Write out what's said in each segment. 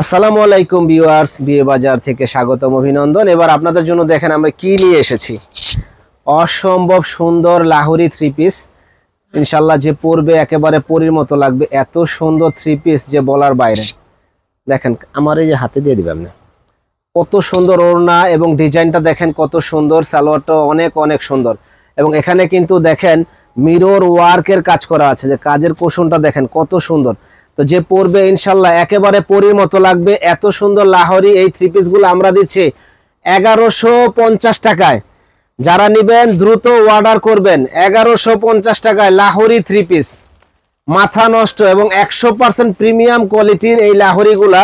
আসসালামু আলাইকুম ভিউয়ার্স, বিয়ে বাজার থেকে স্বাগতম, অভিনন্দন। এবার আপনাদের জন্য দেখেন আমরা কি নিয়ে এসেছি। অসম্ভব সুন্দর লাহোরি থ্রি পিস, ইনশাল্লাহ যে পরবে একেবারে পরীর মতো লাগবে। এত সুন্দর থ্রি পিস যে বলার বাইরে। দেখেন আমার এই যে হাতে দিয়ে দিবেন না, কত সুন্দর ওড়না এবং ডিজাইনটা দেখেন কত সুন্দর। সালোয়ারটা অনেক অনেক সুন্দর এবং এখানে কিন্তু দেখেন মিরর ওয়ার্কের কাজ করা আছে, যে কাজের কৌশলটা দেখেন কত সুন্দর। তো যে পরবে ইনশাল্লাহ একেবারে পরীর মতো লাগবে। এত সুন্দর লাহোরি এই থ্রি পিসগুলো আমরা দিচ্ছি 1150 টাকায়। যারা নেবেন দ্রুত অর্ডার করবেন। 1150 টাকায় লাহোরি থ্রি পিস, মাথা নষ্ট এবং 100% প্রিমিয়াম কোয়ালিটির এই লাহোরিগুলা।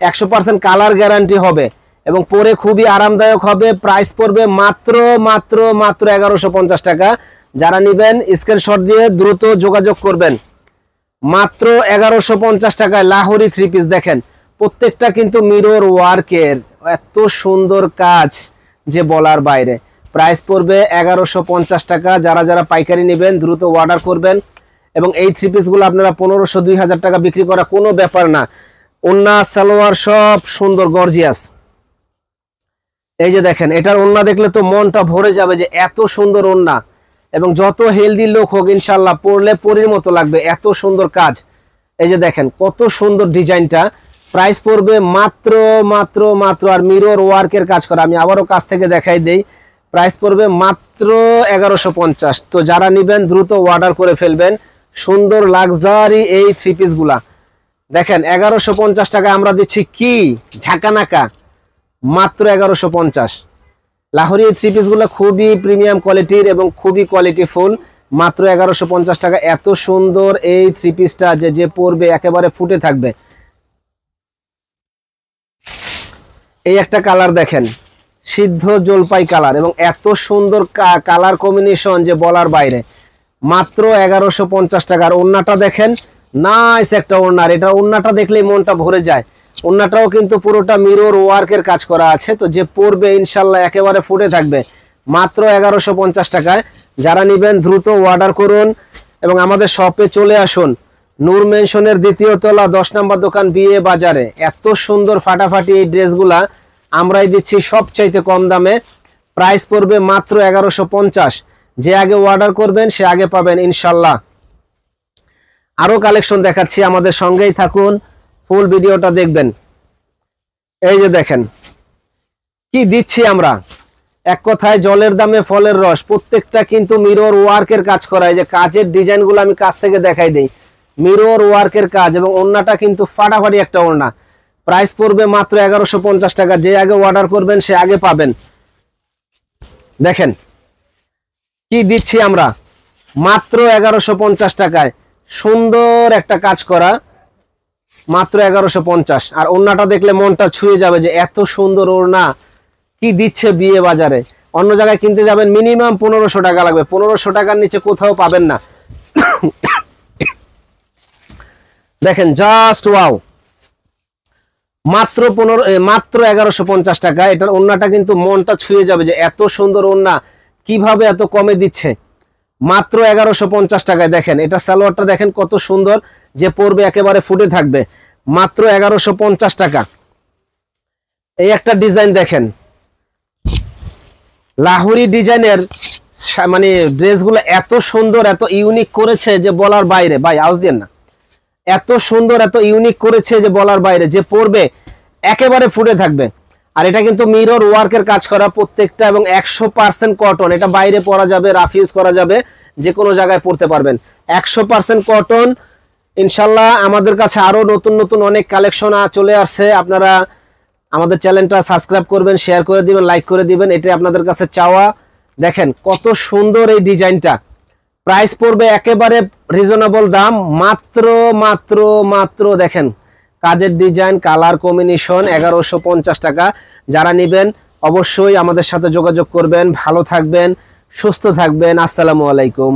100% কালার গ্যারান্টি হবে এবং পরে খুবই আরামদায়ক হবে। প্রাইস পড়বে মাত্র মাত্র মাত্র 1150 টাকা। যারা নেবেন স্ক্রিনশট দিয়ে দ্রুত যোগাযোগ করবেন। মাত্র 1150 টাকায় লাহোরি থ্রি পিস। দেখেন প্রত্যেকটা কিন্তু মিরর ওয়ার্কের, এত সুন্দর কাজ যে বলার বাইরে। প্রাইস পড়বে 1150 টাকা। যারা যারা পাইকারি নেবেন দ্রুত অর্ডার করবেন এবং এই থ্রি পিসগুলো আপনারা 1500-2000 টাকা বিক্রি করা কোনো ব্যাপার না। ওন্না সালোয়ার সব সুন্দর গর্জিয়াস। এই যে দেখেন এটার ওন্না দেখলে তো মনটা ভরে যাবে, যে এত সুন্দর ওন্না এবং যত হেলদি লোক হোক ইনশাল্লাহ পরলে পরীর মতো লাগবে। এত সুন্দর কাজ। এই যে দেখেন কত সুন্দর ডিজাইনটা। প্রাইস পড়বে মাত্র মাত্র মাত্র, আর মিরর ওয়ার্কের কাজ করা, আমি আবারও কাছ থেকে দেখাই দেই। প্রাইস পড়বে মাত্র 1150। তো যারা নেবেন দ্রুত অর্ডার করে ফেলবেন। সুন্দর লাক্সারি এই থ্রি পিসগুলা দেখেন 1150 টাকা আমরা দিচ্ছি কি ঝাঁকানাকা, মাত্র 1150। লাহোরি থ্রি পিসগুলো খুবই প্রিমিয়াম কোয়ালিটির এবং খুবই কোয়ালিটিফুল। মাত্র 1150 টাকা। এত সুন্দর এই থ্রি পিসটা যে পরবে একেবারে ফুটে থাকবে। এই একটা কালার দেখেন, সিদ্ধ জলপাই কালার এবং এত সুন্দর কালার কম্বিনেশন যে বলার বাইরে। মাত্র 1150 টাকার। ওড়নাটা দেখেন, নাইস একটা ওড়না। এটা ওড়নাটা দেখলেই মনটা ভরে যায়। ওড়নাটাও কিন্তু পুরোটা মিরর ওয়ার্কের কাজ করা আছে। তো যে পরবে ইনশাল্লাহ একেবারে ফুটে থাকবে। মাত্র 1150 টাকায়। যারা নেবেন দ্রুত অর্ডার করুন এবং আমাদের শপে চলে আসুন। নূর মেনশনের দ্বিতীয় তলা 10 নম্বর দোকান, বিয়ে বাজারে। এত সুন্দর ফাটাফাটি এই ড্রেসগুলা আমরাই দিচ্ছি সবচাইতে কম দামে। প্রাইস পড়বে মাত্র 1150। যে আগে অর্ডার করবেন সে আগে পাবেন ইনশাল্লাহ। আরো কালেকশন দেখাচ্ছি, আমাদের সঙ্গেই থাকুন, ফুল ভিডিওটা দেখবেন। এই যে দেখেন কি দিচ্ছি আমরা, এক কথায় জলের দামে ফলের রস। প্রত্যেকটা কিন্তু মিরর ওয়ার্কের কাজ করা। এই যে কাজের ডিজাইনগুলো আমি কাছ থেকে দেখাই দেই, মিরর ওয়ার্কের কাজ এবং ওড়নাটা কিন্তু ফাটাফাটি একটা ওড়না। প্রাইস পড়বে মাত্র 1150 টাকা। যে আগে অর্ডার করবেন সে আগে পাবেন। দেখেন কি দিচ্ছি আমরা, মাত্র 1150 টাকায়। সুন্দর একটা কাজ করা, মাত্র 1150। আর ওড়নাটা দেখলে মনটা ছুঁয়ে যাবে, যে এত সুন্দর ওড়না কি দিচ্ছে বিয়ে বাজারে। অন্য জায়গায় কিনতে যাবেন মিনিমাম 1500 টাকা লাগবে। 1500 টাকার নিচে কোথাও পাবেন না। দেখেন জাস্ট ওয়াও, মাত্র 1150 টাকা। এটার ওড়নাটা কিন্তু মনটা ছুঁয়ে যাবে, যে এত সুন্দর ওড়না কিভাবে এত কমে দিচ্ছে। মাত্র 1150 টাকায়। দেখেন এটা সালোয়ারটা দেখেন কত সুন্দর, যে পরবে একেবারে ফুটে থাকবে। মাত্র 1150 টাকা। এই একটা ডিজাইন দেখেন, লাহোরি ডিজাইনের মানে ড্রেসগুলো এত সুন্দর এত ইউনিক করেছে যে বলার বাইরে। ভাই আওয়াজ দেন না, এত সুন্দর এত ইউনিক করেছে যে বলার বাইরে। যে পরবে একেবারে ফুটে থাকবে। আর এটা কিন্তু মিরর ওয়ার্কের কাজ করা প্রত্যেকটা এবং 100% কটন। এটা বাইরে পরা যাবে, রাফ ইউজ করা যাবে, যে কোনো জায়গায় পরতে পারবেন। 100% কটন ইনশাল্লাহ। আমাদের কাছে আরো নতুন নতুন অনেক কালেকশন চলে আসছে। আপনারা আমাদের চ্যানেলটা সাবস্ক্রাইব করবেন, শেয়ার করে দিবেন, লাইক করে দিবেন, এটাই আপনাদের কাছে চাওয়া। দেখেন কত সুন্দর এই ডিজাইনটা। প্রাইস পড়বে একেবারে রিজনেবল দাম, মাত্র মাত্র মাত্র। দেখেন কাজের ডিজাইন, কালার কম্বিনেশন, 1150 টাকা। যারা নেবেন অবশ্যই আমাদের সাথে যোগাযোগ করবেন। ভালো থাকবেন, সুস্থ থাকবেন। আসসালামু আলাইকুম।